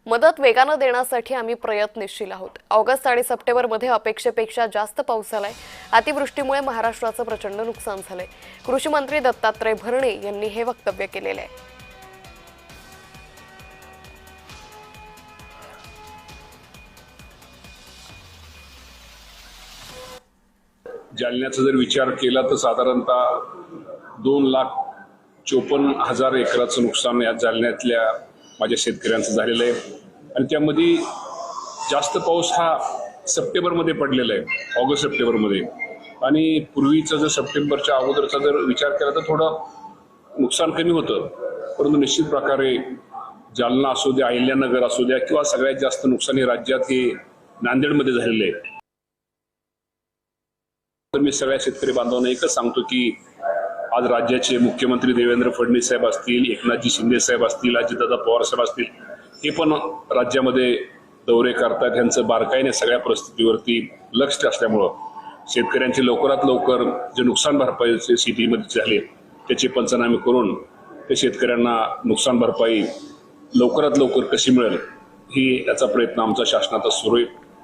मदत वेगानं देण्यासाठी आम्ही प्रयत्नशील आहोत। ऑगस्ट आणि सप्टेंबरमध्ये अपेक्षेपेक्षा जास्त पाऊस झालाय। अतिवृष्टीमुळे महाराष्ट्राचं प्रचंड नुकसान झालंय। कृषी मंत्री दत्तात्रय भरणे यांनी हे वक्तव्य केलेले आहे। जालन्याचा जर विचार केला तर साधारणतः 2,54,000 एकराचं नुकसान या जालन्यातल्या माझ्या शेतकऱ्यांचं झालेलं आहे आणि त्यामध्ये जास्त पाऊस हा सप्टेंबरमध्ये पडलेला आहे, ऑगस्ट सप्टेंबरमध्ये। आणि पूर्वीचा जर सप्टेंबरच्या अगोदरचा जर विचार केला तर थोडं नुकसान कमी होतं, परंतु निश्चित प्रकारे जालना असू द्या, अहिल्यानगर असू द्या किंवा सगळ्यात जास्त नुकसान हे राज्यात हे नांदेडमध्ये झालेलं आहे। तर मी सगळ्या शेतकरी बांधवांना एकच सांगतो की आज राज्याचे मुख्यमंत्री देवेंद्र फडणवीस साहेब असतील, एकनाथजी शिंदे साहेब असतील, अजितदादा पवार साहेब असतील, हे पण राज्यामध्ये दौरे करतात। त्यांचं बारकाईने सगळ्या परिस्थितीवरती लक्ष असल्यामुळं शेतकऱ्यांचे लवकरात लवकर जे नुकसान भरपाई शेतीमध्ये झाले त्याचे पंचनामे करून ते शेतकऱ्यांना नुकसान भरपाई लवकरात लवकर कशी मिळेल ही याचा प्रयत्न आमचा शासनाचा सुरू आहे।